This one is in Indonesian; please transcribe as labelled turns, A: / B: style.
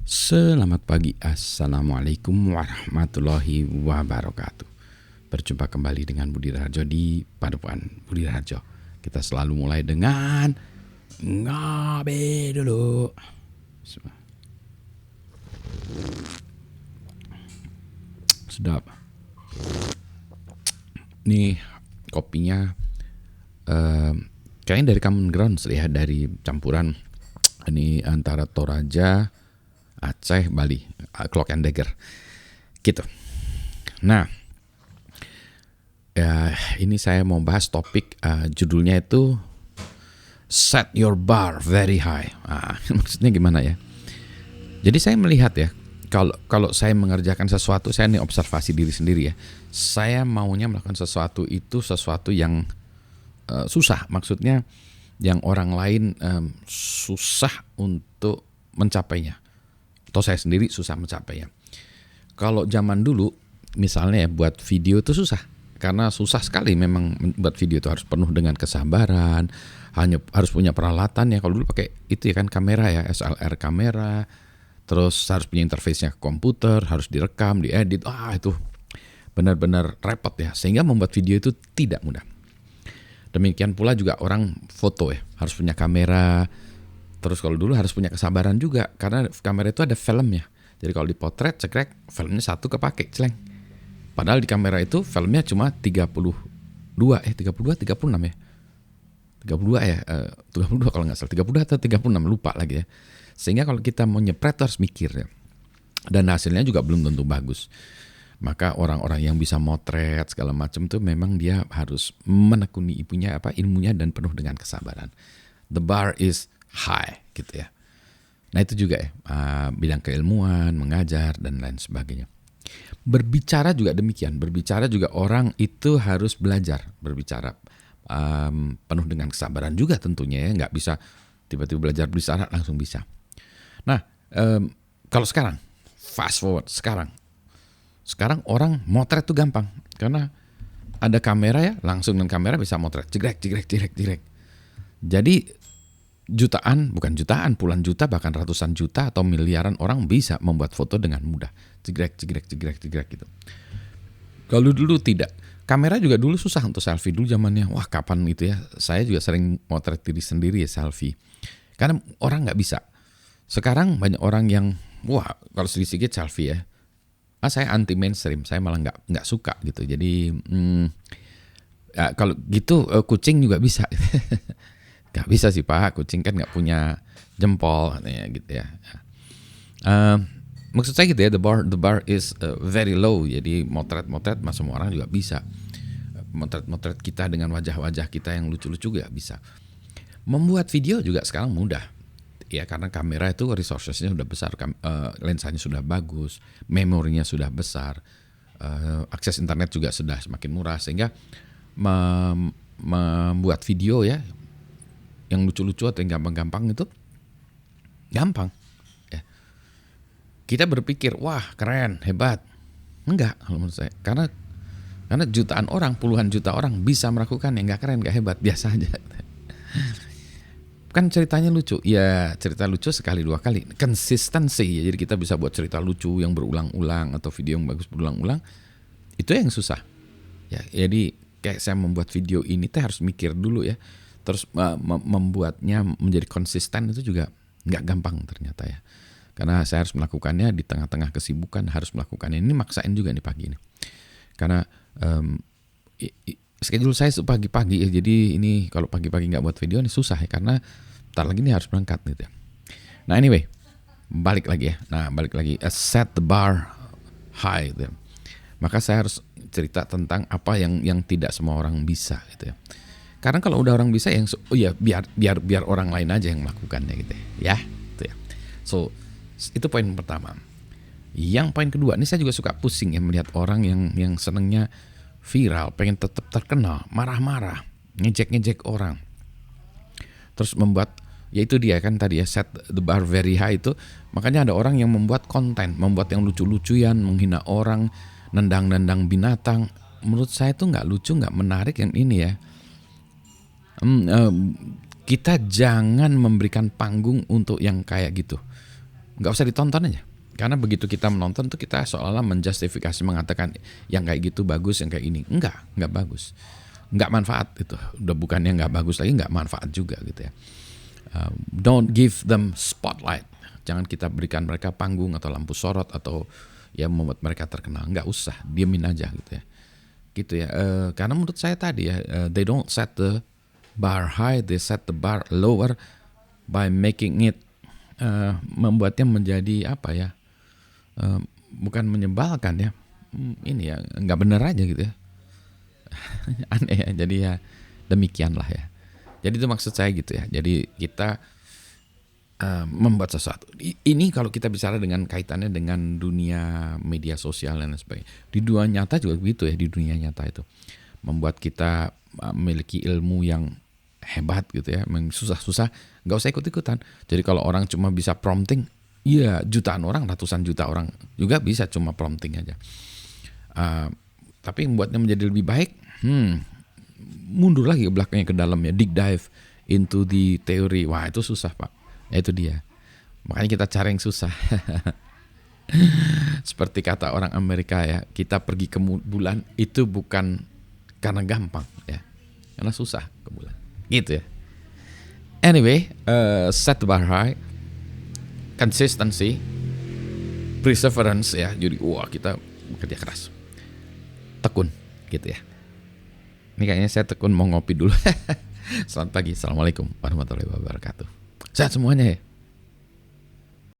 A: Selamat pagi, Assalamualaikum warahmatullahi wabarakatuh. Berjumpa kembali dengan Budi Raharjo di Paduan Budi Raharjo. Kita selalu mulai dengan ngopi dulu. Sedap. Nih kopinya kayaknya dari Common Grounds ya, dari campuran ini antara Toraja, Aceh, Bali, Cloak and Dagger gitu. Nah, ini saya mau bahas topik judulnya itu set your bar very high. Maksudnya gimana ya? Jadi saya melihat ya, kalau saya mengerjakan sesuatu, saya ini observasi diri sendiri ya. Saya maunya melakukan sesuatu itu sesuatu yang susah, maksudnya yang orang lain susah untuk mencapainya. Atau saya sendiri susah mencapainya. Kalau zaman dulu misalnya ya, buat video itu susah. Karena susah sekali memang buat video itu, harus penuh dengan kesabaran, hanya harus punya peralatan ya. Kalau dulu pakai itu ya kan, kamera ya, SLR kamera, terus harus punya interface-nya ke komputer, harus direkam, diedit. Itu benar-benar repot ya, sehingga membuat video itu tidak mudah. Demikian pula juga orang foto ya, harus punya kamera. Terus kalau dulu harus punya kesabaran juga, karena kamera itu ada filmnya. Jadi kalau dipotret, cekrek, filmnya satu kepake, celeng. Padahal di kamera itu filmnya cuma 36 ya. 32 kalau nggak salah, 30 atau 36, lupa lagi ya. Sehingga kalau kita mau nyepret harus mikir ya. Dan hasilnya juga belum tentu bagus. Maka orang-orang yang bisa motret segala macam itu memang dia harus menekuni ilmunya dan penuh dengan kesabaran. The bar is high gitu ya. Nah itu juga ya, bidang keilmuan, mengajar dan lain sebagainya. Berbicara juga demikian. Berbicara juga orang itu harus belajar berbicara penuh dengan kesabaran juga tentunya ya. Nggak bisa tiba-tiba belajar bicara langsung bisa. Nah kalau sekarang, fast forward sekarang orang motret tuh gampang karena ada kamera ya, langsung dengan kamera bisa motret, jegrek. Jadi puluhan juta bahkan ratusan juta atau miliaran orang bisa membuat foto dengan mudah, jegrek gitu. Kalau dulu tidak, kamera juga dulu susah untuk selfie dulu zamannya. Wah kapan itu ya, saya juga sering motret diri sendiri ya selfie, karena orang nggak bisa. Sekarang banyak orang yang kalau sedikit selfie ya. Saya anti mainstream, saya malah nggak suka gitu. Jadi kalau gitu kucing juga bisa. Gak bisa sih Pak, kucing kan nggak punya jempol katanya gitu ya. Maksud saya gitu ya, the bar is very low. Jadi motret semua orang juga bisa. Motret kita dengan wajah-wajah kita yang lucu-lucu juga bisa. Membuat video juga sekarang mudah. Ya karena kamera itu resourcesnya sudah besar, lensanya sudah bagus, memorinya sudah besar, akses internet juga sudah semakin murah, sehingga membuat video ya yang lucu-lucu atau yang gampang-gampang itu gampang ya. Kita berpikir wah keren, hebat. Enggak kalau menurut saya, karena jutaan orang, puluhan juta orang bisa melakukan yang nggak keren, nggak hebat, biasa aja. Kan ceritanya lucu, ya cerita lucu sekali dua kali, konsistensi ya. Jadi kita bisa buat cerita lucu yang berulang-ulang atau video yang bagus berulang-ulang, itu yang susah ya. Jadi kayak saya membuat video ini harus mikir dulu ya, terus membuatnya menjadi konsisten itu juga nggak gampang ternyata ya, karena saya harus melakukannya di tengah-tengah kesibukan, harus melakukannya. Ini maksain juga nih pagi ini, karena schedule saya pagi-pagi ya. Jadi ini kalau pagi-pagi nggak buat video ini susah ya, karena ntar lagi nih harus berangkat gitu ya. Nah anyway, balik lagi, set the bar high gitu ya. Maka saya harus cerita tentang apa yang tidak semua orang bisa gitu ya. Karena kalau udah orang bisa yang biar orang lain aja yang melakukannya gitu ya. Gitu ya. So itu poin pertama. Yang poin kedua, ini saya juga suka pusing ya melihat orang yang senengnya viral, pengen tetap terkenal, marah-marah, ngejek orang. Terus membuat, yaitu dia kan tadi ya, set the bar very high itu. Makanya ada orang yang membuat konten, membuat yang lucu-lucuan, menghina orang, nendang-nendang binatang. Menurut saya itu nggak lucu, nggak menarik yang ini ya. Kita jangan memberikan panggung untuk yang kayak gitu. nggak usah ditonton aja. Karena begitu kita menonton tuh kita seolah-olah menjustifikasi, mengatakan yang kayak gitu bagus, yang kayak ini nggak bagus, nggak manfaat itu. Udah bukannya nggak bagus lagi, nggak manfaat juga gitu ya. Don't give them spotlight. Jangan kita berikan mereka panggung atau lampu sorot atau ya membuat mereka terkenal. Nggak usah, diemin aja gitu ya. Gitu ya. Karena menurut saya tadi ya, they don't set the bar high, they set the bar lower by making it membuatnya menjadi apa ya? Bukan menyebalkan ya. Ini ya nggak bener aja gitu ya. Aneh ya. Jadi ya demikianlah ya. Jadi itu maksud saya gitu ya. Jadi kita membuat sesuatu. Ini kalau kita bicara dengan kaitannya dengan dunia media sosial dan sebagainya. Di dunia nyata juga begitu ya. Di dunia nyata itu membuat kita memiliki ilmu yang hebat gitu ya. Susah-susah nggak usah ikut-ikutan. Jadi kalau orang cuma bisa prompting, iya jutaan orang, ratusan juta orang juga bisa cuma prompting aja. Tapi membuatnya menjadi lebih baik, mundur lagi ke belakangnya ke dalam ya, dig dive into the theory. Wah itu susah Pak, ya, itu dia. Makanya kita cari yang susah. Seperti kata orang Amerika ya, kita pergi ke bulan itu bukan karena gampang ya, karena susah ke bulan. Gitu ya. Anyway, set the bar high, consistency, perseverance ya. Jadi wah kita bekerja keras, tekun gitu ya. Ini kayaknya saya tekun mau ngopi dulu. Selamat pagi, assalamualaikum warahmatullahi wabarakatuh. Sehat semuanya ya.